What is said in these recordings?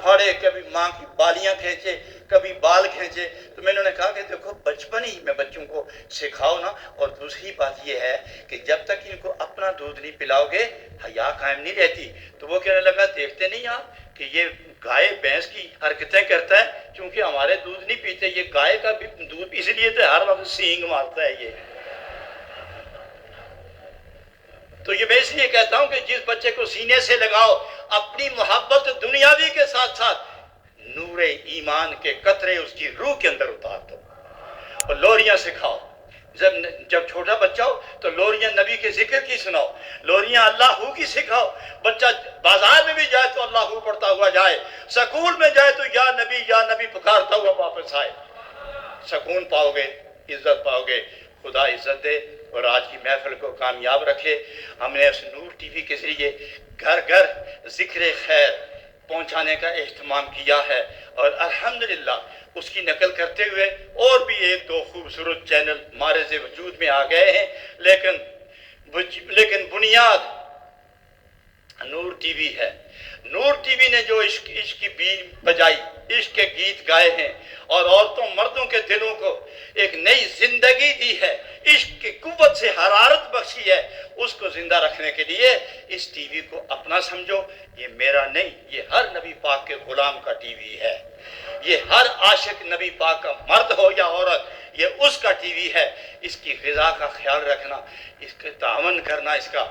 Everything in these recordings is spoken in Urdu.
پھاڑے، کبھی ماں کی بالیاں کھینچے، کبھی بال کھینچے. تو میں نے کہا کہ دیکھو بچپن ہی میں بچوں کو سکھاؤ نا. اور دوسری بات یہ ہے کہ جب تک ان کو اپنا دودھ نہیں پلاؤ گے حیا قائم نہیں رہتی. تو وہ کہنے لگا دیکھتے نہیں آپ کہ یہ گائے بھینس کی حرکتیں کرتا ہے کیونکہ ہمارے دودھ نہیں پیتے. یہ گائے کا بھی دودھ اس لیے تو ہر وقت سینگ مارتا ہے یہ. تو یہ میں اس لیے کہتا ہوں کہ جس بچے کو سینے سے لگاؤ، اپنی محبت دنیاوی کے ساتھ ساتھ نور ایمان کے قطرے اس کی روح کے اندر اتار دو اور لوریاں سکھاؤ. جب چھوٹا بچہ ہو تو لوریاں نبی کے ذکر کی سناؤ، لوریاں اللہ ہو کی سکھاؤ. بچہ بازار میں بھی جائے تو اللہ ہو پڑھتا ہوا جائے، سکول میں جائے تو یا نبی پکارتا ہوا واپس آئے. سکون پاؤ گے، عزت پاؤ گے. خدا عزت دے اور آج کی محفل کو کامیاب رکھے. ہم نے اس نور ٹی وی کے ذریعے گھر گھر ذکر خیر پہنچانے کا اہتمام کیا ہے اور الحمدللہ اس کی نقل کرتے ہوئے اور بھی ایک دو خوبصورت چینل معرض وجود میں آ گئے ہیں. لیکن بنیاد نور ٹی وی ہے. نور ٹی وی نے جو عشق کی بیج بجائی، عشق کے گیت گائے ہیں اور عورتوں مردوں کے دلوں کو ایک نئی زندگی دی ہے، عشق کی قوت سے حرارت بخشی ہے. اس کو زندہ رکھنے کے لیے اس ٹی وی کو اپنا سمجھو. یہ میرا نہیں، یہ ہر نبی پاک کے غلام کا ٹی وی ہے. یہ ہر عاشق نبی پاک کا مرد ہو یا عورت، یہ اس کا ٹی وی ہے. اس کی غذا کا خیال رکھنا، اس کے تعاون کرنا. اس کا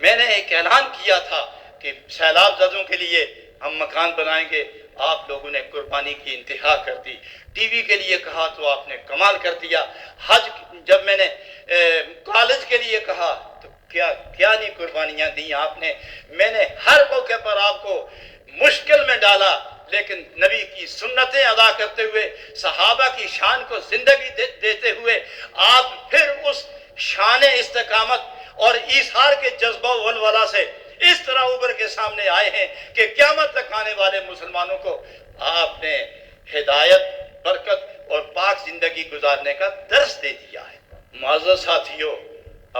میں نے ایک اعلان کیا تھا کہ سیلاب زدوں کے لیے ہم مکان بنائیں گے. آپ لوگوں نے قربانی کی انتہا کر دی. ٹی وی کے لیے کہا تو آپ نے کمال کر دیا. حج جب میں نے کالج کے لیے کہا تو کیا نہیں قربانیاں دی آپ نے. میں نے ہر موقع پر آپ کو مشکل میں ڈالا، لیکن نبی کی سنتیں ادا کرتے ہوئے، صحابہ کی شان کو زندگی دیتے ہوئے آپ پھر اس شان استقامت اور ایثار کے جذبہ و ولولہ سے اس طرح ابھر کے سامنے آئے ہیں کہ قیامت تک آنے والے مسلمانوں کو آپ نے ہدایت، برکت اور پاک زندگی گزارنے کا درس دے دیا ہے. معزز ساتھیوں،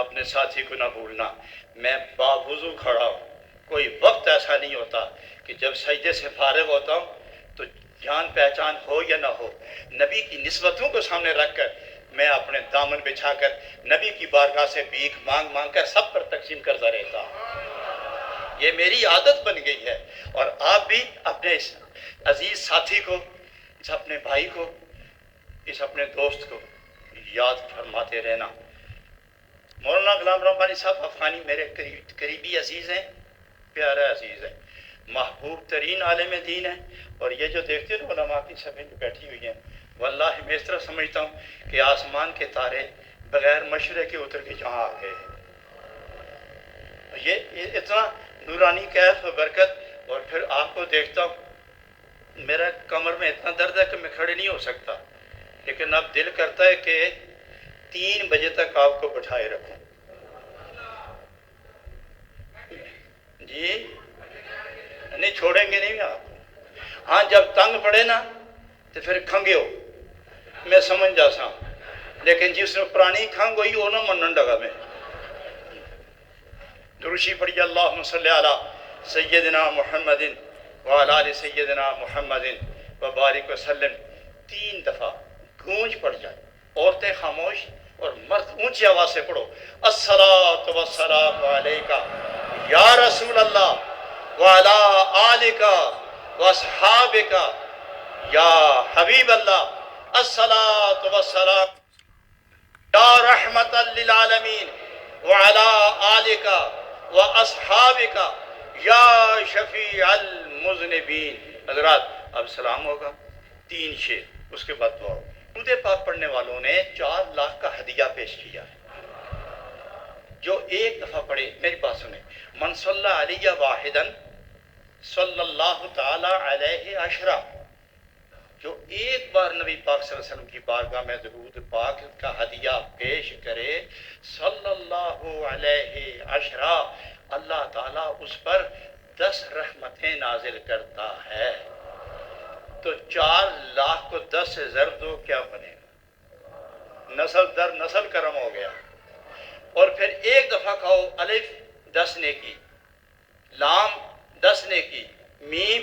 اپنے ساتھی کو نہ بھولنا. میں باوضو کھڑا ہوں. کوئی وقت ایسا نہیں ہوتا کہ جب سجدے سے فارغ ہوتا ہوں تو جان پہچان ہو یا نہ ہو، نبی کی نسبتوں کو سامنے رکھ کر میں اپنے دامن بچھا کر نبی کی بارگاہ سے بھیک مانگ کر سب پر تقسیم کرتا رہتا ہوں. یہ میری عادت بن گئی ہے. اور آپ بھی اپنے اس عزیز ساتھی کو، اس اپنے بھائی کو، اس اپنے دوست کو یاد فرماتے رہنا. مولانا غلام ربانی صاحب افغانی میرے قریبی عزیز ہیں، پیارا عزیز ہیں، محبوب ترین عالم دین ہیں. اور یہ جو دیکھتے ہیں علماء کی صفیں جو بیٹھی ہوئی ہیں، واللہ میں اس طرح سمجھتا ہوں کہ آسمان کے تارے بغیر مشورے کے اتر کے جہاں آ گئے ہیں. یہ اتنا نورانی کیف و برکت. اور پھر آپ کو دیکھتا ہوں، میرا کمر میں اتنا درد ہے کہ میں کھڑے نہیں ہو سکتا، لیکن اب دل کرتا ہے کہ 3 بجے تک آپ کو بٹھائے رکھوں. جی نہیں چھوڑیں گے نہیں آپ. ہاں جب تنگ پڑے نا تو پھر کھنگے ہو، میں سمجھ جاسا. لیکن جس نے پرانی کھنگ ہوئی وہ نہ منن لگا. میں دروشی پڑھی اللہم صلی علی سیدنا محمد وعلی آل سیدنا محمد وبارک وسلم 3 دفعہ گونج پڑ جائے. عورتیں خاموش اور مرد اونچی آواز سے پڑھو. الصلاۃ والسلام علیکہ یا رسول اللہ وعلی آلک واصحابک یا حبیب اللہ. الصلاۃ والسلام یا رحمت للعالمین وعلی آلک واصحابک یا شفیع المذنبین. حضرات اب سلام ہوگا 3 شعر، اس کے بعد دعا. درود پاک پڑھنے والوں نے 4 لاکھ کا ہدیہ پیش کیا ہے. جو ایک دفعہ پڑھے، میری بات سنیں، من صلی علیہ واحدا صلی اللہ تعالی علیہ عشرہ، جو ایک بار نبی پاک صلی اللہ علیہ وسلم کی بارگاہ میں درود پاک کا ہدیہ پیش کرے، صلی اللہ علیہ عشرہ، اللہ تعالیٰ اس پر 10 رحمتیں نازل کرتا ہے. تو 4 لاکھ کو 10 سے ضرب دو، کیا بنے گا؟ نسل در نسل کرم ہو گیا. اور پھر ایک دفعہ کہو الف 10 نے کی، لام 10 نے کی، میم